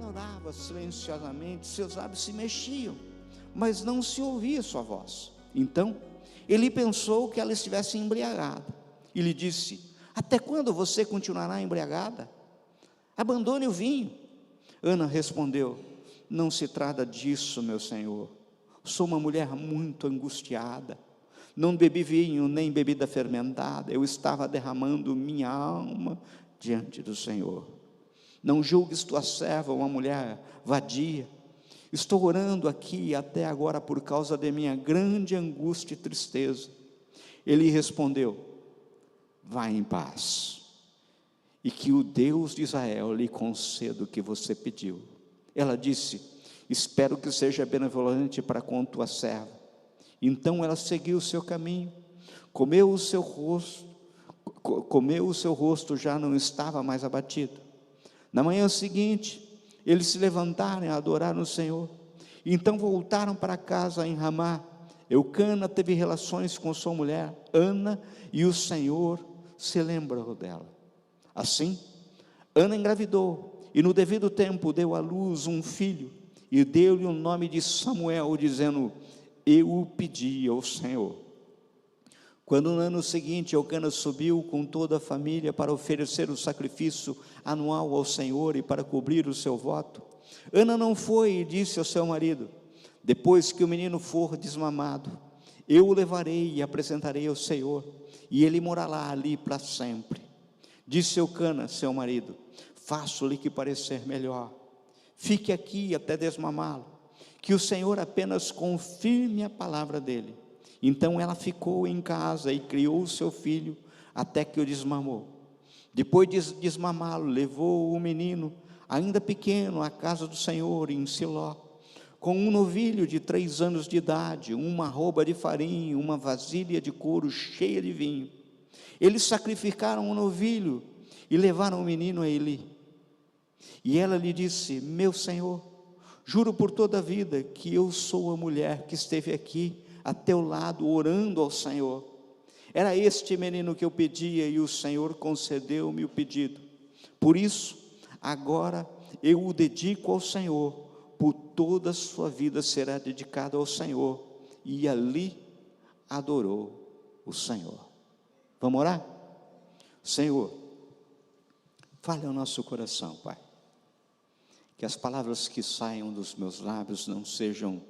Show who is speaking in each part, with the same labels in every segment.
Speaker 1: Ana orava silenciosamente, seus lábios se mexiam, mas não se ouvia sua voz. Então, Eli pensou que ela estivesse embriagada, e lhe disse: até quando você continuará embriagada? Abandone o vinho. Ana respondeu: não se trata disso, meu senhor. Sou uma mulher muito angustiada. Não bebi vinho, nem bebida fermentada. Eu estava derramando minha alma diante do Senhor. Não julgues tua serva uma mulher vadia. Estou orando aqui até agora por causa de minha grande angústia e tristeza. Ele respondeu: vá em paz, e que o Deus de Israel lhe conceda o que você pediu. Ela disse: espero que seja benevolente para com tua serva. Então ela seguiu o seu caminho, comeu o seu rosto já não estava mais abatido. Na manhã seguinte, eles se levantaram e adoraram o Senhor. Então voltaram para casa em Ramá. Eucana teve relações com sua mulher Ana, e o Senhor se lembrou dela. Assim, Ana engravidou, e no devido tempo deu à luz um filho, e deu-lhe o nome de Samuel, dizendo: eu o pedi ao Senhor. Quando no ano seguinte Eucana subiu com toda a família para oferecer o sacrifício anual ao Senhor e para cobrir o seu voto, Ana não foi e disse ao seu marido: depois que o menino for desmamado, eu o levarei e apresentarei ao Senhor, e ele morará ali para sempre. Disse Eucana, seu marido: faço-lhe que parecer melhor, fique aqui até desmamá-lo, que o Senhor apenas confirme a palavra dele. Então ela ficou em casa e criou o seu filho até que o desmamou. Depois de desmamá-lo, levou o menino, ainda pequeno, à casa do Senhor em Siló, com um novilho de 3 anos de idade, uma arroba de farinha, uma vasilha de couro cheia de vinho. Eles sacrificaram o novilho e levaram o menino a Eli. E ela lhe disse: meu senhor, juro por toda a vida que eu sou a mulher que esteve aqui a teu lado orando ao Senhor. Era este menino que eu pedia, e o Senhor concedeu-me o pedido. Por isso, agora eu o dedico ao Senhor, por toda a sua vida será dedicada ao Senhor. E ali adorou o Senhor. Vamos orar? Senhor, fale ao nosso coração, Pai. Que as palavras que saiam dos meus lábios não sejam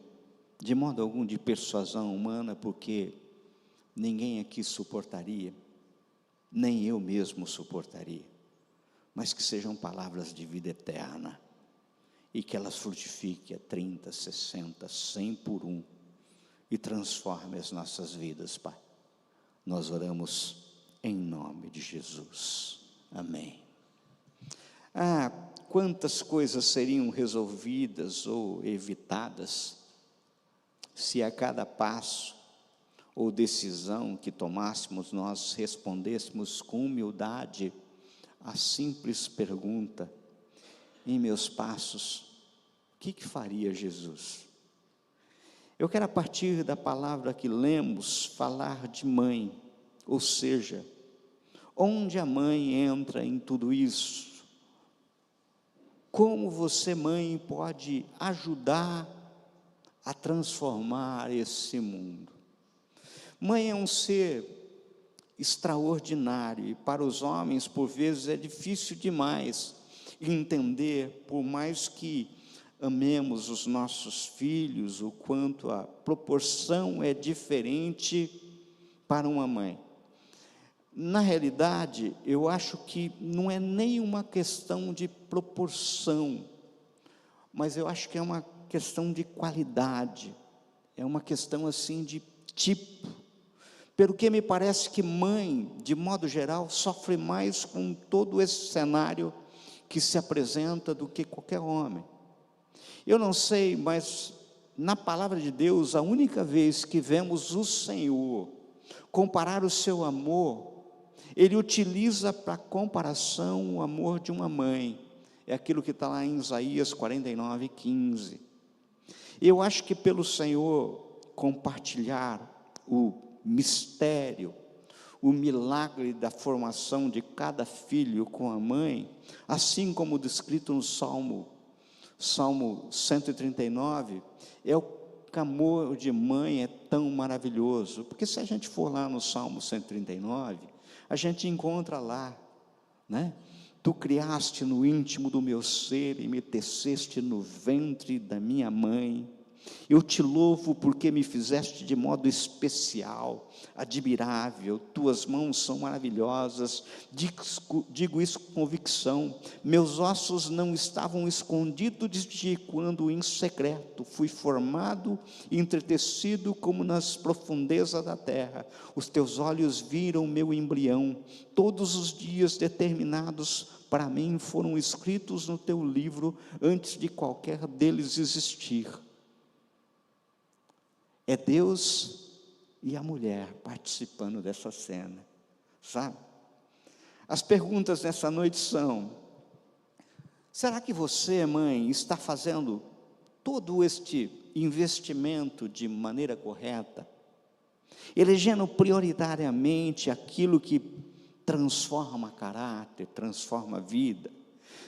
Speaker 1: de modo algum de persuasão humana, porque ninguém aqui suportaria, nem eu mesmo suportaria, mas que sejam palavras de vida eterna, e que elas frutifiquem a 30, 60, 100 por um, e transforme as nossas vidas, Pai. Nós oramos em nome de Jesus, amém. Quantas coisas seriam resolvidas ou evitadas se a cada passo ou decisão que tomássemos nós respondêssemos com humildade a simples pergunta: em meus passos, o que faria Jesus? Eu quero, a partir da palavra que lemos, falar de mãe, ou seja, onde a mãe entra em tudo isso. Como você, mãe, pode ajudar a transformar esse mundo? Mãe é um ser extraordinário, e para os homens, por vezes, é difícil demais entender, por mais que amemos os nossos filhos, o quanto a proporção é diferente para uma mãe. Na realidade, eu acho que não é nem uma questão de proporção, mas eu acho que é uma questão de qualidade, é uma questão assim de tipo, pelo que me parece que mãe, de modo geral, sofre mais com todo esse cenário que se apresenta do que qualquer homem. Eu não sei, mas na palavra de Deus, a única vez que vemos o Senhor comparar o seu amor, Ele utiliza para comparação o amor de uma mãe. É aquilo que está lá em Isaías 49, 15. Eu acho que pelo Senhor compartilhar o mistério, o milagre da formação de cada filho com a mãe, assim como descrito no Salmo Salmo 139 é o clamor de mãe, é tão maravilhoso, porque se a gente for lá no Salmo 139, a gente encontra lá, né? Tu criaste no íntimo do meu ser e me teceste no ventre da minha mãe. Eu te louvo porque me fizeste de modo especial, admirável, tuas mãos são maravilhosas, digo isso com convicção, meus ossos não estavam escondidos de ti, quando em secreto fui formado e entretecido como nas profundezas da terra, os teus olhos viram meu embrião, todos os dias determinados para mim foram escritos no teu livro, antes de qualquer deles existir. É Deus e a mulher participando dessa cena, sabe? As perguntas nessa noite são: será que você, mãe, está fazendo todo este investimento de maneira correta? Elegendo prioritariamente aquilo que transforma caráter, transforma a vida?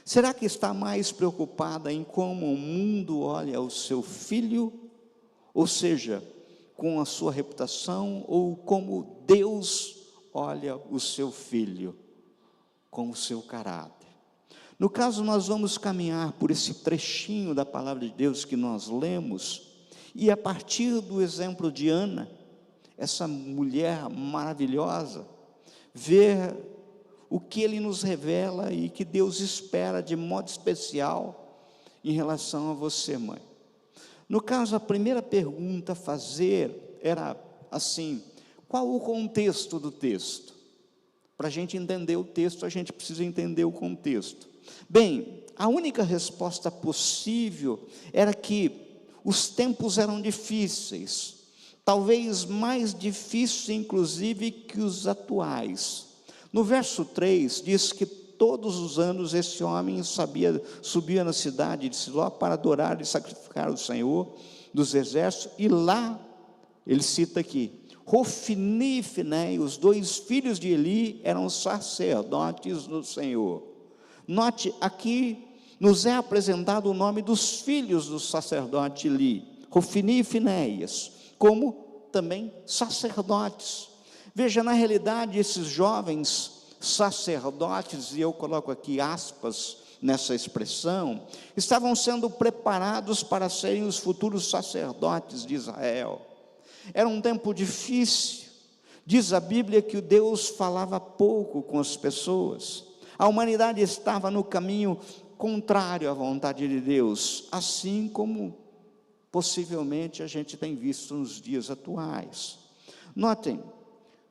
Speaker 1: Será que está mais preocupada em como o mundo olha o seu filho? Ou seja, com a sua reputação, ou como Deus olha o seu filho, com o seu caráter? No caso, nós vamos caminhar por esse trechinho da palavra de Deus que nós lemos, e a partir do exemplo de Ana, essa mulher maravilhosa, ver o que ele nos revela e que Deus espera de modo especial em relação a você, mãe. No caso, a primeira pergunta a fazer era assim: qual o contexto do texto? Para a gente entender o texto, a gente precisa entender o contexto. Bem, a única resposta possível era que os tempos eram difíceis, talvez mais difíceis inclusive que os atuais. No verso 3 diz que todos os anos esse homem subia na cidade de Siló para adorar e sacrificar o Senhor dos exércitos, e lá, ele cita aqui, Hofni e Finéia, os dois filhos de Eli, eram sacerdotes do Senhor. Note, aqui nos é apresentado o nome dos filhos do sacerdote Eli, Hofni e Finéias, como também sacerdotes. Veja, na realidade, esses jovens sacerdotes, e eu coloco aqui aspas nessa expressão, estavam sendo preparados para serem os futuros sacerdotes de Israel. Era um tempo difícil, diz a Bíblia que o Deus falava pouco com as pessoas, a humanidade estava no caminho contrário à vontade de Deus, assim como possivelmente a gente tem visto nos dias atuais. Notem,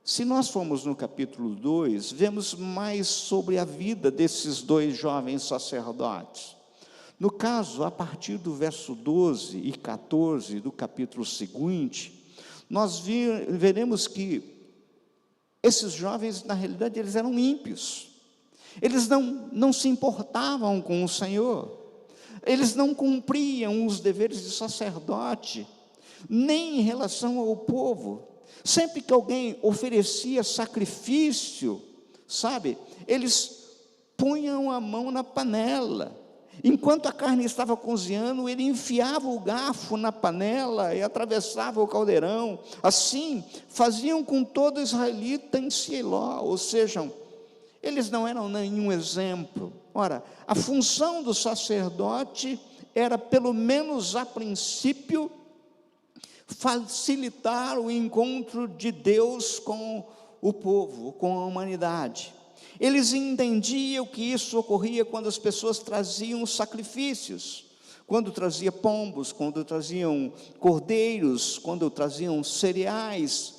Speaker 1: se nós formos no capítulo 2, vemos mais sobre a vida desses dois jovens sacerdotes. No caso, a partir do verso 12 e 14 do capítulo seguinte, nós veremos que esses jovens, na realidade, eles eram ímpios. Eles não se importavam com o Senhor. Eles não cumpriam os deveres de sacerdote, nem em relação ao povo. Sempre que alguém oferecia sacrifício, sabe, eles punham a mão na panela. Enquanto a carne estava cozinhando, ele enfiava o garfo na panela e atravessava o caldeirão. Assim, faziam com todo israelita em Siló, ou seja, eles não eram nenhum exemplo. Ora, a função do sacerdote era, pelo menos a princípio, facilitar o encontro de Deus com o povo, com a humanidade. Eles entendiam que isso ocorria quando as pessoas traziam sacrifícios, quando traziam pombos, quando traziam cordeiros, quando traziam cereais.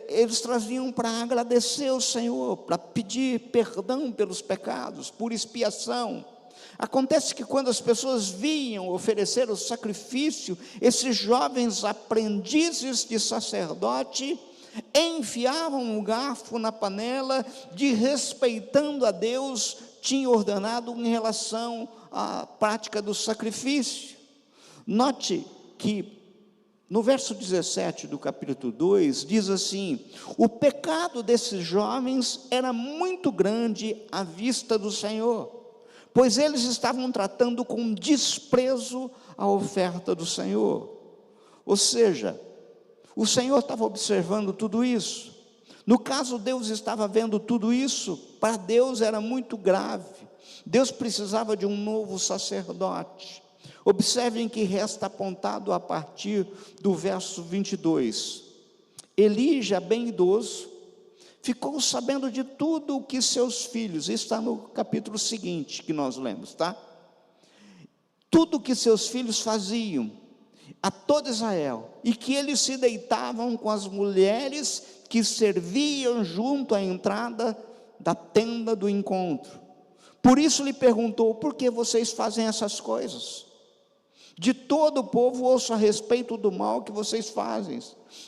Speaker 1: Eles traziam para agradecer ao Senhor, para pedir perdão pelos pecados, por expiação. Acontece que quando as pessoas vinham oferecer o sacrifício, esses jovens aprendizes de sacerdote enfiavam o garfo na panela, desrespeitando a Deus, tinha ordenado em relação à prática do sacrifício. Note que no verso 17 do capítulo 2, diz assim: o pecado desses jovens era muito grande à vista do Senhor, pois eles estavam tratando com desprezo a oferta do Senhor. Ou seja, o Senhor estava observando tudo isso. No caso, Deus estava vendo tudo isso. Para Deus era muito grave. Deus precisava de um novo sacerdote. Observem que resta apontado a partir do verso 22. Eli, já bem idoso, ficou sabendo de tudo o que seus filhos, está no capítulo seguinte que nós lemos, tá? Tudo o que seus filhos faziam a todo Israel, e que eles se deitavam com as mulheres que serviam junto à entrada da tenda do encontro. Por isso lhe perguntou: por que vocês fazem essas coisas? De todo o povo ouço a respeito do mal que vocês fazem.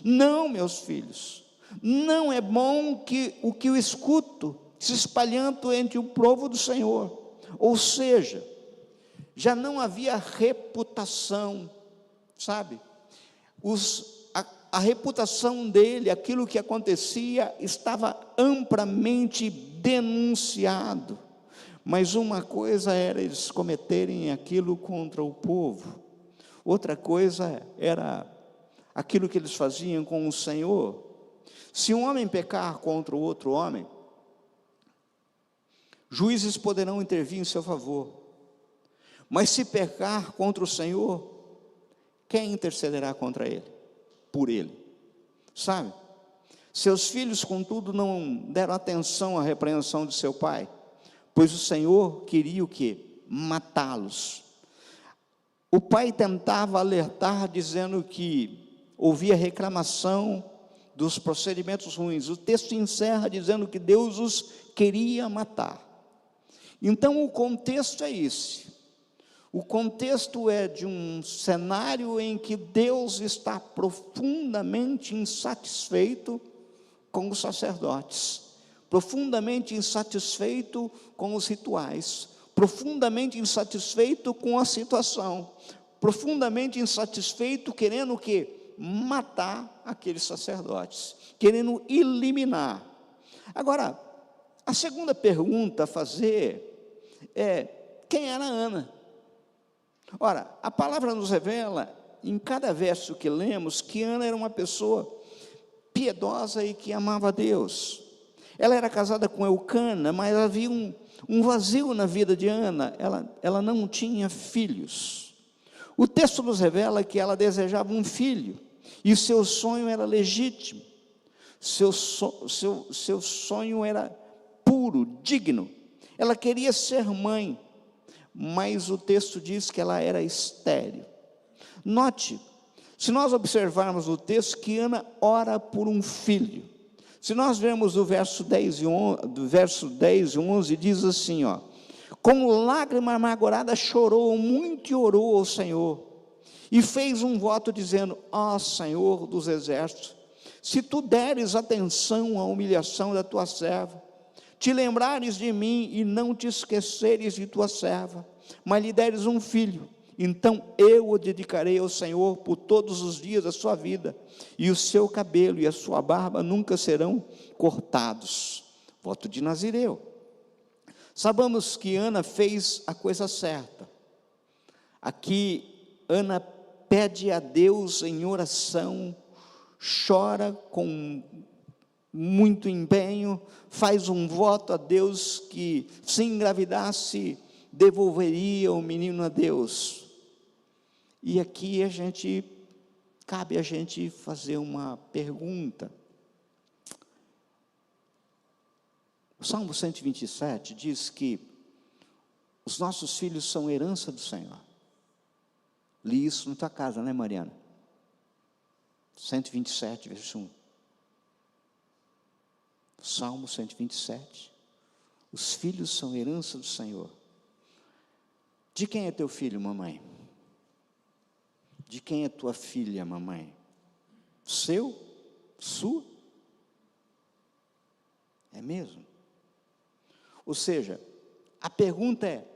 Speaker 1: Não, meus filhos, não é bom que eu escuto se espalhando entre o povo do Senhor. Ou seja, já não havia reputação, sabe? A reputação dele, aquilo que acontecia, estava amplamente denunciado. Mas uma coisa era eles cometerem aquilo contra o povo, outra coisa era aquilo que eles faziam com o Senhor. Se um homem pecar contra o outro homem, juízes poderão intervir em seu favor. Mas se pecar contra o Senhor, quem intercederá contra ele? Por ele, sabe? Seus filhos, contudo, não deram atenção à repreensão de seu pai, pois o Senhor queria o quê? Matá-los. O pai tentava alertar, dizendo que ouvia reclamação dos procedimentos ruins. O texto encerra dizendo que Deus os queria matar. Então o contexto é esse. O contexto é de um cenário em que Deus está profundamente insatisfeito com os sacerdotes, profundamente insatisfeito com os rituais, profundamente insatisfeito com a situação, profundamente insatisfeito, querendo o quê? Matar aqueles sacerdotes, querendo eliminar. Agora, a segunda pergunta a fazer é: quem era Ana? Ora, a palavra nos revela, em cada verso que lemos, que Ana era uma pessoa piedosa e que amava a Deus. Ela era casada com Eucana, mas havia um vazio na vida de Ana. Ela não tinha filhos. O texto nos revela que ela desejava um filho, e o seu sonho era legítimo. Seu sonho era puro, digno. Ela queria ser mãe, mas o texto diz que ela era estéril. Note, se nós observarmos o texto, que Ana ora por um filho. Se nós vermos o verso 10 e 11, diz assim, ó: com lágrima amargurada chorou muito e orou ao Senhor, e fez um voto dizendo: ó Senhor dos exércitos, se tu deres atenção à humilhação da tua serva, te lembrares de mim e não te esqueceres de tua serva, mas lhe deres um filho, então eu o dedicarei ao Senhor por todos os dias da sua vida, e o seu cabelo e a sua barba nunca serão cortados. Voto de Nazireu. Sabemos que Ana fez a coisa certa. Aqui Ana pede a Deus em oração, chora com muito empenho, faz um voto a Deus que, se engravidasse, devolveria o menino a Deus. E aqui cabe a gente fazer uma pergunta. O Salmo 127 diz que os nossos filhos são herança do Senhor. Li isso na tua casa, né, Mariana? 127, verso 1. Salmo 127. Os filhos são herança do Senhor. De quem é teu filho, mamãe? De quem é tua filha, mamãe? Seu? Sua? É mesmo? Ou seja, a pergunta é: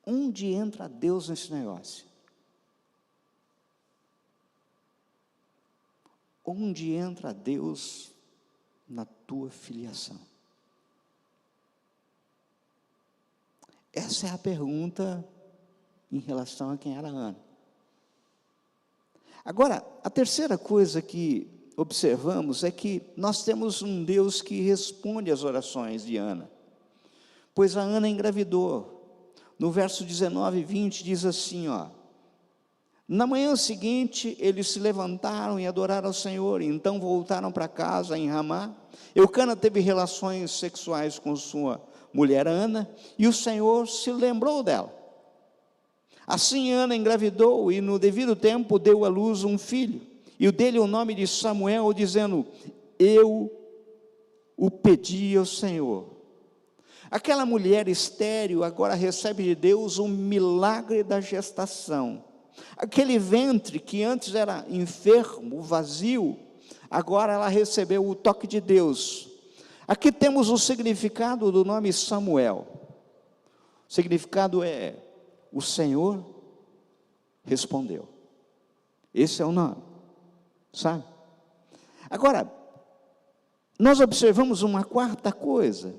Speaker 1: onde entra Deus nesse negócio? Onde entra Deus na tua filiação? Essa é a pergunta em relação a quem era Ana. Agora, a terceira coisa que observamos é que nós temos um Deus que responde às orações de Ana, pois a Ana engravidou. No verso 19 e 20 diz assim, na manhã seguinte, eles se levantaram e adoraram ao Senhor, então voltaram para casa em Ramá. Eucana teve relações sexuais com sua mulher Ana, e o Senhor se lembrou dela. Assim Ana engravidou, e no devido tempo deu à luz um filho, e deu-lhe o nome de Samuel, dizendo, eu o pedi ao Senhor. Aquela mulher estéril agora recebe de Deus um milagre da gestação. Aquele ventre que antes era enfermo, vazio, agora ela recebeu o toque de Deus. Aqui temos o significado do nome Samuel. O significado é, o Senhor respondeu. Esse é o nome, sabe? Agora, nós observamos uma quarta coisa,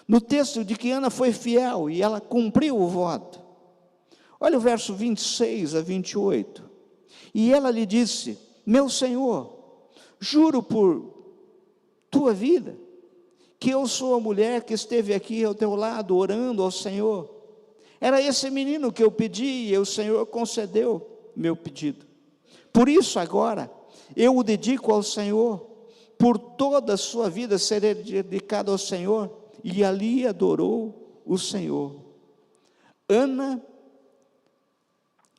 Speaker 1: no texto de que Ana foi fiel e ela cumpriu o voto. Olha o verso 26 a 28. E ela lhe disse, meu Senhor, juro por tua vida, que eu sou a mulher que esteve aqui ao teu lado, orando ao Senhor. Era esse menino que eu pedi, e o Senhor concedeu meu pedido. Por isso agora, eu o dedico ao Senhor, por toda a sua vida serei dedicado ao Senhor, e ali adorou o Senhor. Ana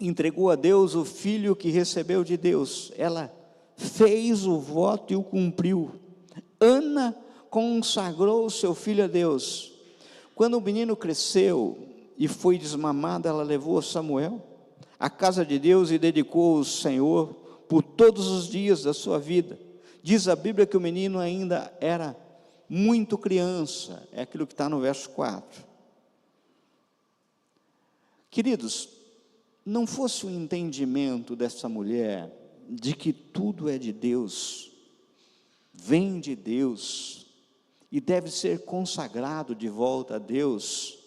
Speaker 1: entregou a Deus o filho que recebeu de Deus, ela fez o voto e o cumpriu. Ana consagrou o seu filho a Deus. Quando o menino cresceu e foi desmamado, ela levou Samuel à casa de Deus e dedicou ao Senhor por todos os dias da sua vida. Diz a Bíblia que o menino ainda era muito criança, é aquilo que está no verso 4. Queridos, não fosse o entendimento dessa mulher, de que tudo é de Deus, vem de Deus, e deve ser consagrado de volta a Deus,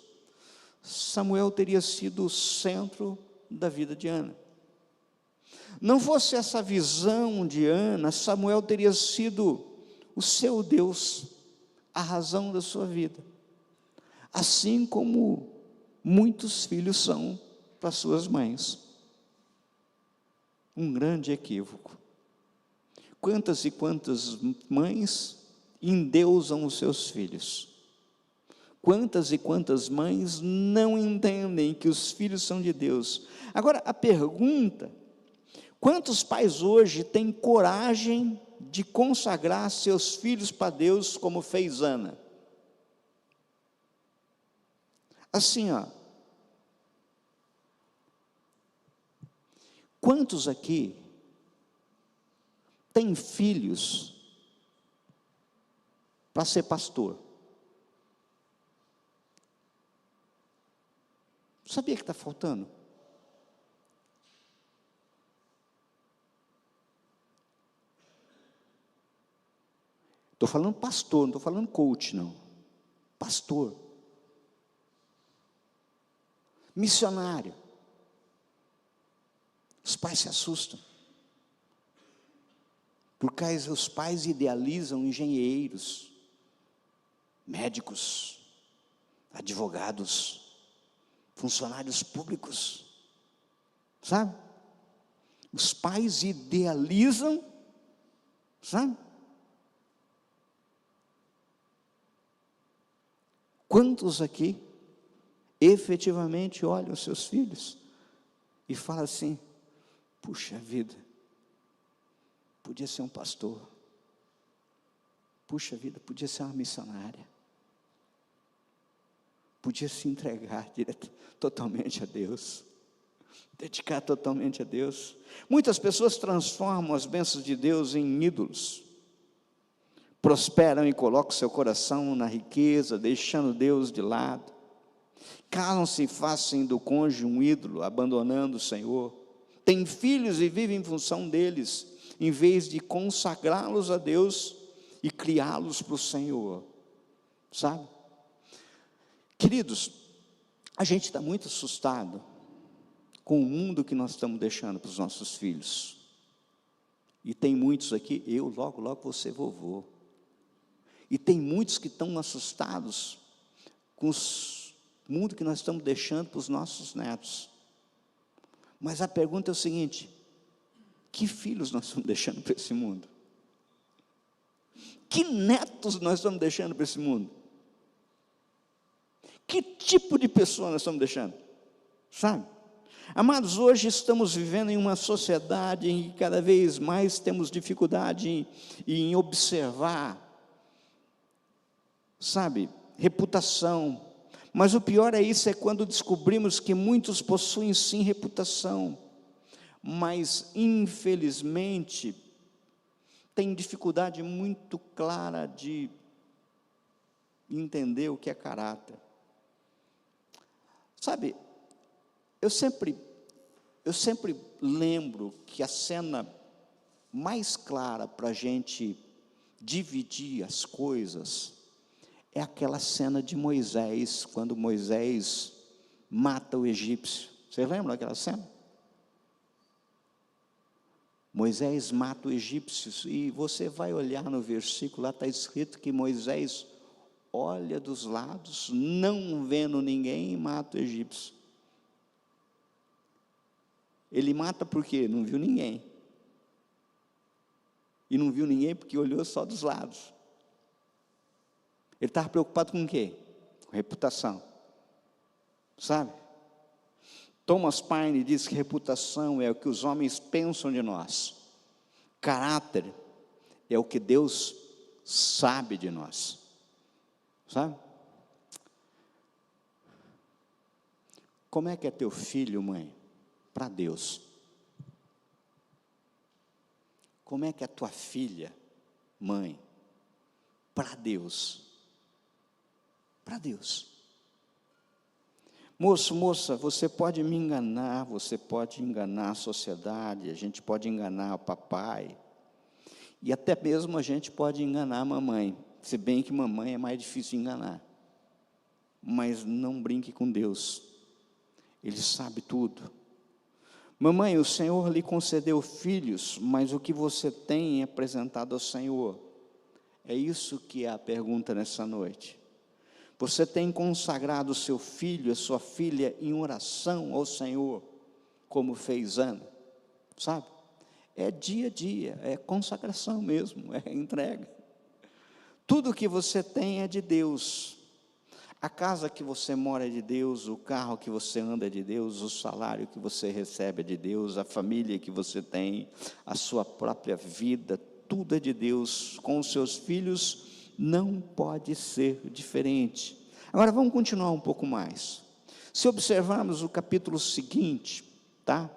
Speaker 1: Samuel teria sido o centro da vida de Ana. Não fosse essa visão de Ana, Samuel teria sido o seu Deus, a razão da sua vida, assim como muitos filhos são para suas mães. Um grande equívoco. Quantas e quantas mães endeusam os seus filhos? Quantas e quantas mães não entendem que os filhos são de Deus? Agora, a pergunta, quantos pais hoje têm coragem de consagrar seus filhos para Deus, como fez Ana? Assim, quantos aqui têm filhos para ser pastor? Sabia que está faltando? Estou falando pastor, não estou falando coach, não. Pastor. Missionário. Os pais se assustam, porque os pais idealizam engenheiros, médicos, advogados, funcionários públicos, sabe? Os pais idealizam, sabe? Quantos aqui efetivamente olham os seus filhos e falam assim, puxa vida, podia ser um pastor, puxa vida, podia ser uma missionária, podia se entregar totalmente a Deus, dedicar totalmente a Deus. Muitas pessoas transformam as bênçãos de Deus em ídolos, prosperam e colocam seu coração na riqueza, deixando Deus de lado, casam-se e fazem do cônjuge um ídolo, abandonando o Senhor, têm filhos e vivem em função deles, em vez de consagrá-los a Deus e criá-los para o Senhor, sabe? Queridos, A gente está muito assustado com o mundo que nós estamos deixando para os nossos filhos. E tem muitos aqui, eu logo vou ser vovô. E tem muitos que estão assustados com o mundo que nós estamos deixando para os nossos netos. Mas a pergunta é o seguinte: que filhos nós estamos deixando para esse mundo? Que netos nós estamos deixando para esse mundo? Que tipo de pessoa nós estamos deixando? Sabe? Amados, hoje estamos vivendo em uma sociedade em que cada vez mais temos dificuldade em observar, sabe, reputação. Mas o pior é isso, é quando descobrimos que muitos possuem sim reputação, mas infelizmente têm dificuldade muito clara de entender o que é caráter. Sabe, eu sempre lembro que a cena mais clara para a gente dividir as coisas é aquela cena de Moisés, quando Moisés mata o egípcio. Vocês lembram daquela cena? Moisés mata o egípcio, e você vai olhar no versículo, lá está escrito que Moisés olha dos lados, não vendo ninguém, e mata o egípcio. Ele mata por quê? Não viu ninguém. E não viu ninguém porque olhou só dos lados. Ele estava preocupado com o quê? Com reputação. Sabe? Thomas Paine diz que reputação é o que os homens pensam de nós. Caráter é o que Deus sabe de nós. Sabe? Como é que é teu filho, mãe? Para Deus. Como é que é tua filha, mãe? Para Deus. Para Deus. Moço, moça, você pode me enganar, você pode enganar a sociedade, a gente pode enganar o papai, e até mesmo a gente pode enganar a mamãe, se bem que mamãe é mais difícil de enganar. Mas não brinque com Deus, Ele sabe tudo. Mamãe, o Senhor lhe concedeu filhos, mas o que você tem apresentado ao Senhor? É isso que é a pergunta nessa noite. Você tem consagrado o seu filho, a sua filha, em oração ao Senhor, como fez Ana? Sabe? É dia a dia, é consagração mesmo, é entrega. Tudo que você tem é de Deus. A casa que você mora é de Deus, o carro que você anda é de Deus, o salário que você recebe é de Deus, a família que você tem, a sua própria vida, tudo é de Deus. Com os seus filhos não pode ser diferente. Agora vamos continuar um pouco mais. Se observarmos o capítulo seguinte, tá?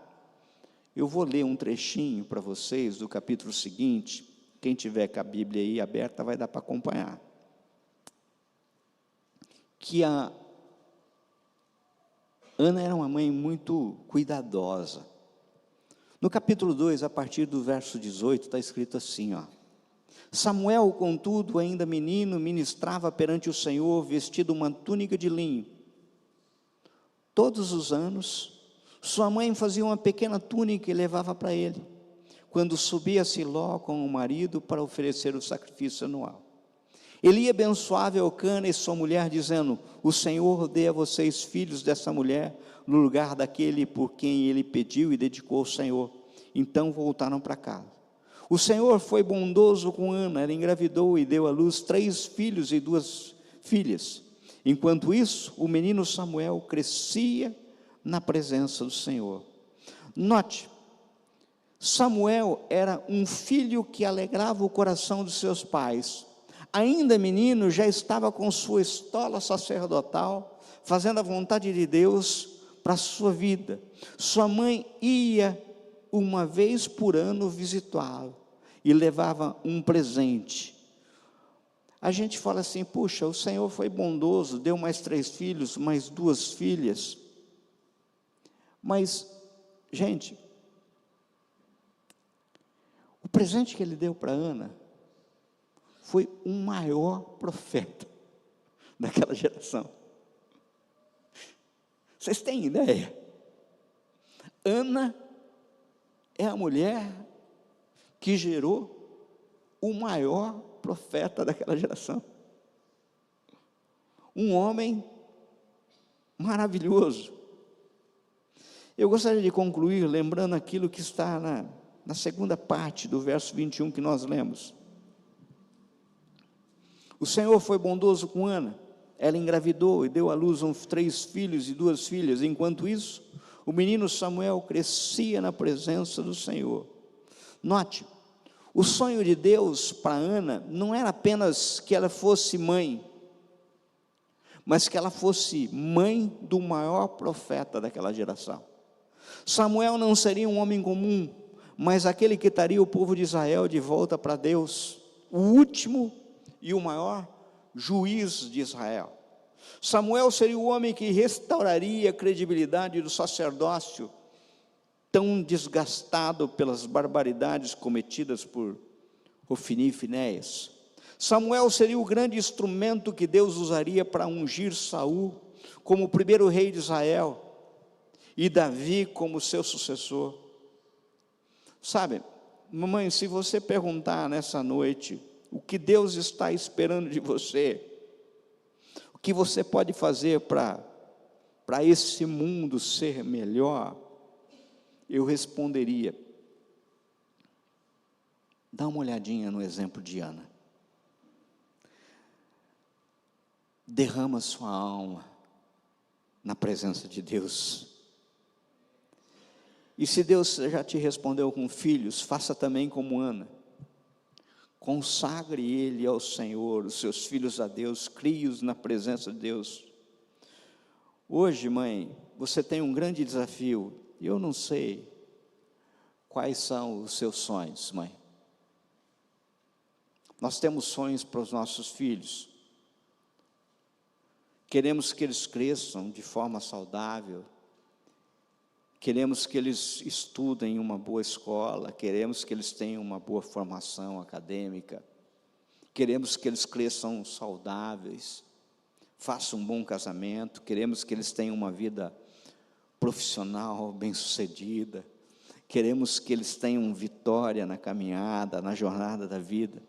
Speaker 1: Eu vou ler um trechinho para vocês do capítulo seguinte. Quem tiver com a Bíblia aí aberta vai dar para acompanhar. Que a Ana era uma mãe muito cuidadosa. No capítulo 2, a partir do verso 18, está escrito assim, ó: Samuel, contudo, ainda menino, ministrava perante o Senhor, vestido uma túnica de linho. Todos os anos, sua mãe fazia uma pequena túnica e levava para ele, quando subia a Siló com o marido para oferecer o sacrifício anual. Eli abençoava Eucana e sua mulher, dizendo: o Senhor dê a vocês filhos dessa mulher, no lugar daquele por quem ele pediu e dedicou ao Senhor. Então voltaram para casa. O Senhor foi bondoso com Ana, ela engravidou e deu à luz 3 filhos e 2 filhas. Enquanto isso, o menino Samuel crescia na presença do Senhor. Note, Samuel era um filho que alegrava o coração dos seus pais. Ainda menino, já estava com sua estola sacerdotal, fazendo a vontade de Deus para a sua vida. Sua mãe ia uma vez por ano visitá-lo e levava um presente. A gente fala assim: puxa, o Senhor foi bondoso, deu mais 3 filhos, mais 2 filhas. Mas, gente, o presente que ele deu para Ana foi o maior profeta daquela geração. Vocês têm ideia? Ana é a mulher que gerou o maior profeta daquela geração. Um homem maravilhoso. Eu gostaria de concluir lembrando aquilo que está na segunda parte do verso 21 que nós lemos. O Senhor foi bondoso com Ana. Ela engravidou e deu à luz 3 filhos e 2 filhas. Enquanto isso, o menino Samuel crescia na presença do Senhor. Note, o sonho de Deus para Ana não era apenas que ela fosse mãe, mas que ela fosse mãe do maior profeta daquela geração. Samuel não seria um homem comum, mas aquele que traria o povo de Israel de volta para Deus, o último e o maior juiz de Israel. Samuel seria o homem que restauraria a credibilidade do sacerdócio, tão desgastado pelas barbaridades cometidas por Hofni e Finéias. Samuel seria o grande instrumento que Deus usaria para ungir Saul como o primeiro rei de Israel e Davi como seu sucessor. Sabe, mamãe, se você perguntar nessa noite o que Deus está esperando de você, o que você pode fazer para esse mundo ser melhor, eu responderia: dá uma olhadinha no exemplo de Ana. Derrama sua alma na presença de Deus. E se Deus já te respondeu com filhos, faça também como Ana. Consagre ele ao Senhor, os seus filhos a Deus, crie-os na presença de Deus. Hoje, mãe, você tem um grande desafio. Eu não sei quais são os seus sonhos, mãe. Nós temos sonhos para os nossos filhos. Queremos que eles cresçam de forma saudável. Queremos que eles estudem em uma boa escola. Queremos que eles tenham uma boa formação acadêmica. Queremos que eles cresçam saudáveis, façam um bom casamento. Queremos que eles tenham uma vida profissional bem-sucedida. Queremos que eles tenham vitória na caminhada, na jornada da vida.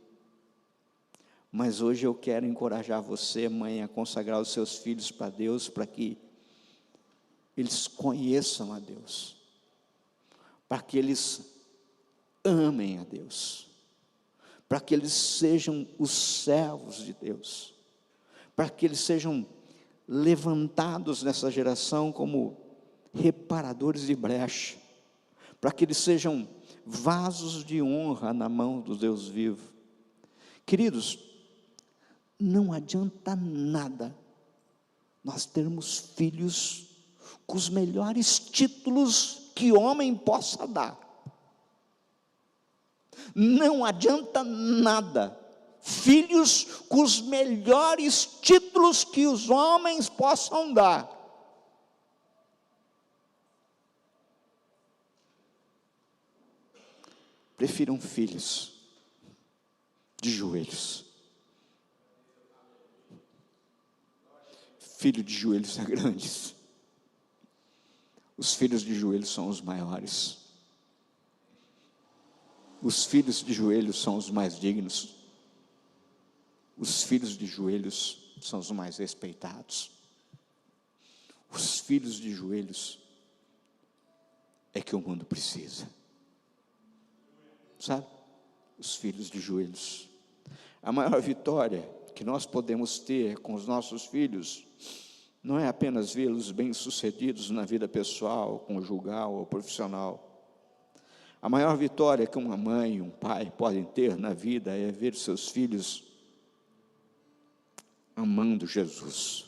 Speaker 1: Mas hoje eu quero encorajar você, mãe, a consagrar os seus filhos para Deus, para que eles conheçam a Deus, para que eles amem a Deus, para que eles sejam os servos de Deus, para que eles sejam levantados nessa geração como reparadores de brecha, para que eles sejam vasos de honra na mão do Deus vivo. Queridos, não adianta nada nós termos filhos com os melhores títulos que homem possa dar. Não adianta nada filhos com os melhores títulos que os homens possam dar. Prefiram filhos de joelhos. Filho de joelhos é grandes. Os filhos de joelhos são os maiores. Os filhos de joelhos são os mais dignos. Os filhos de joelhos são os mais respeitados. Os filhos de joelhos é que o mundo precisa. Sabe? Os filhos de joelhos. A maior vitória que nós podemos ter com os nossos filhos não é apenas vê-los bem-sucedidos na vida pessoal, conjugal ou profissional. A maior vitória que uma mãe e um pai podem ter na vida é ver seus filhos amando Jesus,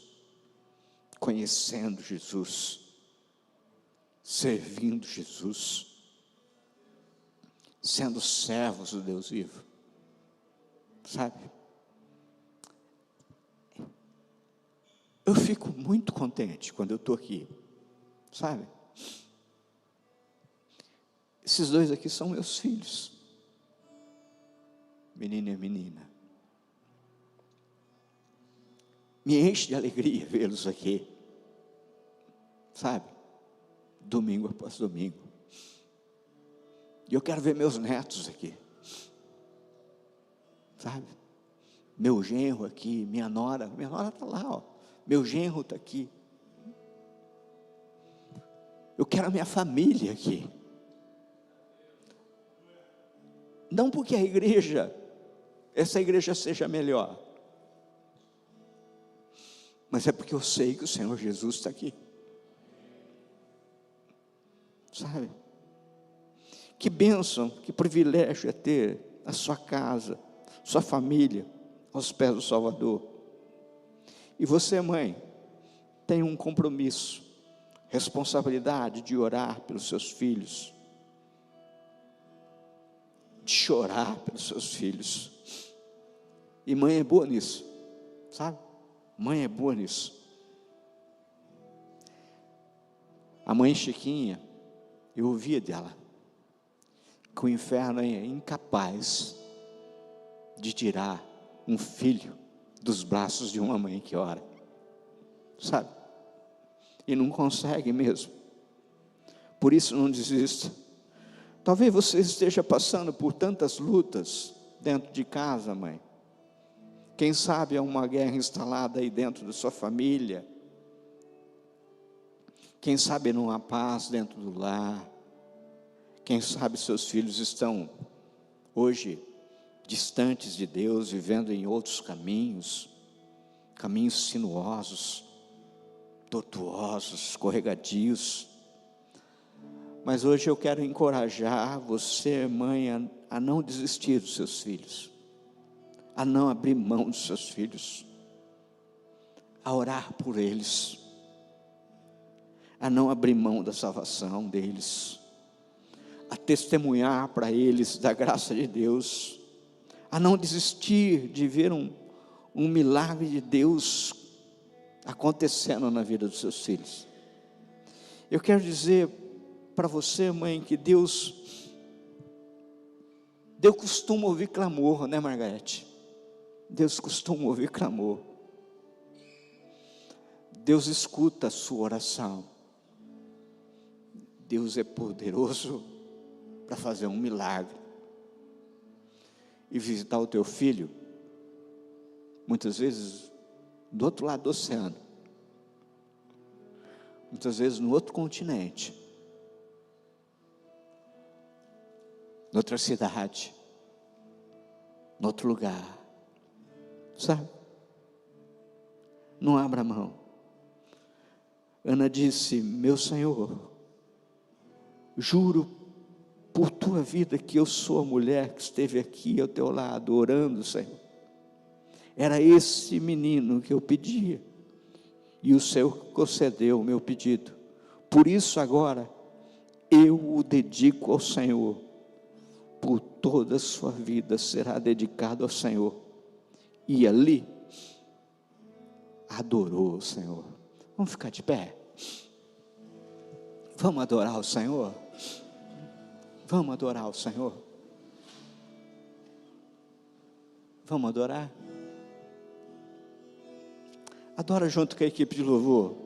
Speaker 1: conhecendo Jesus, servindo Jesus, sendo servos do Deus vivo. Sabe? Eu fico muito contente quando eu estou aqui, sabe? Esses 2 aqui são meus filhos, menino e menina. Me enche de alegria vê-los aqui. sabe? Domingo após domingo. E eu quero ver meus netos aqui, sabe? Meu genro aqui, minha nora está lá, ó. Meu genro está aqui. Eu quero a minha família aqui. Não porque essa igreja seja melhor, mas é porque eu sei que o Senhor Jesus está aqui, sabe? Que bênção, que privilégio é ter a sua casa, sua família aos pés do Salvador. E você, mãe, tem um compromisso, responsabilidade de orar pelos seus filhos, de chorar pelos seus filhos. E mãe é boa nisso, sabe? Mãe é boa nisso. A mãe Chiquinha, eu ouvia dela que o inferno é incapaz de tirar um filho dos braços de uma mãe que ora, sabe? E não consegue mesmo. Por isso não desista. Talvez você esteja passando por tantas lutas dentro de casa, mãe. Quem sabe é uma guerra instalada aí dentro da sua família. Quem sabe não há paz dentro do lar. Quem sabe seus filhos estão hoje distantes de Deus, vivendo em outros caminhos, caminhos sinuosos, tortuosos, escorregadios. Mas hoje eu quero encorajar você, mãe, a não desistir dos seus filhos, a não abrir mão dos seus filhos, a orar por eles, a não abrir mão da salvação deles, a testemunhar para eles da graça de Deus, a não desistir de ver um milagre de Deus acontecendo na vida dos seus filhos. Eu quero dizer para você, mãe, que Deus costuma ouvir clamor, né, Margarete? Deus costuma ouvir clamor. Deus escuta a sua oração. Deus é poderoso para fazer um milagre e visitar o teu filho, muitas vezes do outro lado do oceano, muitas vezes no outro continente, em outra cidade, em outro lugar, sabe? Não abra mão. Ana disse: meu Senhor, juro por tua vida que eu sou a mulher que esteve aqui ao teu lado orando, Senhor. Era esse menino que eu pedia, e o Senhor concedeu o meu pedido. Por isso agora eu o dedico ao Senhor. Por toda a sua vida será dedicado ao Senhor. E ali adorou o Senhor. Vamos ficar de pé? Vamos adorar o Senhor? Vamos adorar o Senhor? Vamos adorar? Adora junto com a equipe de louvor.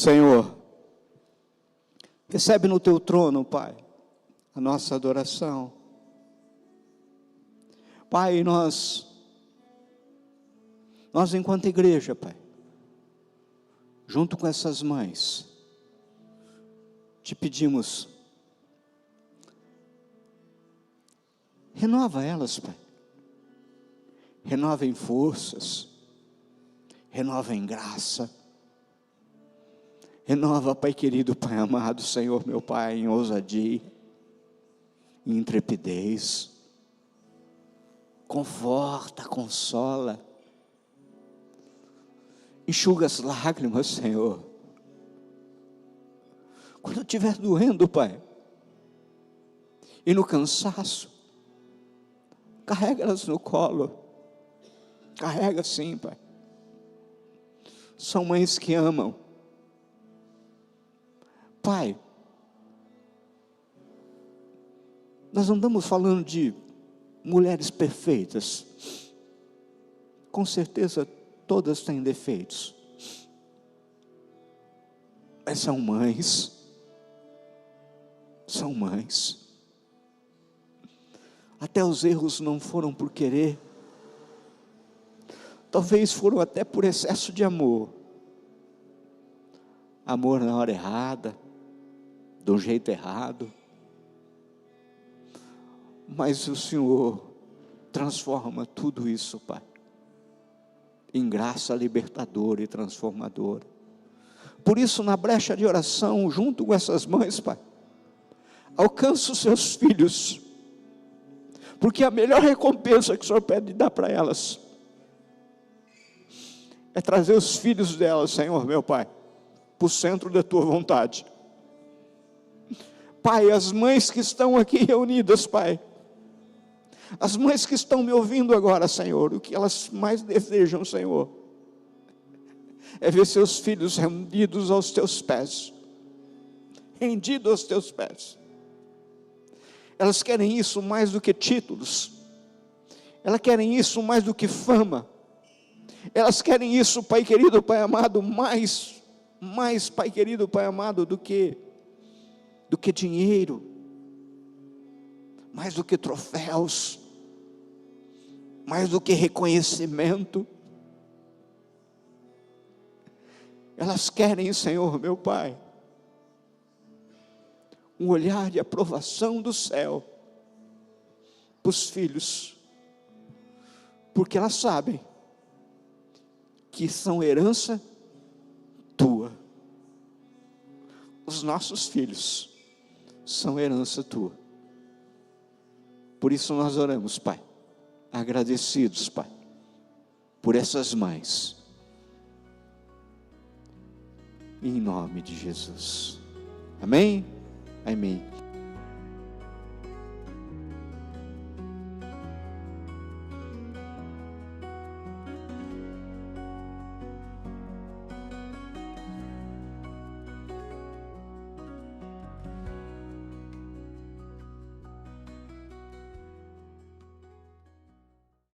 Speaker 1: Senhor, recebe no teu trono, Pai, a nossa adoração. Pai, nós enquanto igreja, Pai, junto com essas mães, te pedimos, renova elas, Pai, renova em forças, renova em graça, renova, Pai querido, Pai amado, Senhor meu Pai, em ousadia, em intrepidez, conforta, consola, enxuga as lágrimas, Senhor. Quando estiver doendo, Pai, e no cansaço, carrega elas no colo, carrega sim, Pai. São mães que amam. Pai, nós não estamos falando de mulheres perfeitas, com certeza todas têm defeitos, mas são mães, até os erros não foram por querer, talvez foram até por excesso de amor na hora errada, do jeito errado, mas o Senhor transforma tudo isso, Pai, em graça libertadora e transformadora. Por isso, na brecha de oração, junto com essas mães, Pai, alcança os seus filhos, porque a melhor recompensa que o Senhor pede dar para elas é trazer os filhos delas, Senhor meu Pai, para o centro da tua vontade. Pai, as mães que estão aqui reunidas, Pai, as mães que estão me ouvindo agora, Senhor, o que elas mais desejam, Senhor, é ver seus filhos rendidos aos teus pés, rendidos aos teus pés. Elas querem isso mais do que títulos, elas querem isso mais do que fama, elas querem isso, Pai querido, Pai amado, mais, Pai querido, Pai amado, do que dinheiro, mais do que troféus, mais do que reconhecimento. Elas querem, Senhor meu Pai, um olhar de aprovação do céu para os filhos, porque elas sabem que são herança tua. Os nossos filhos são herança tua. Por isso nós oramos, Pai, agradecidos, Pai, por essas mães, em nome de Jesus. Amém? Amém.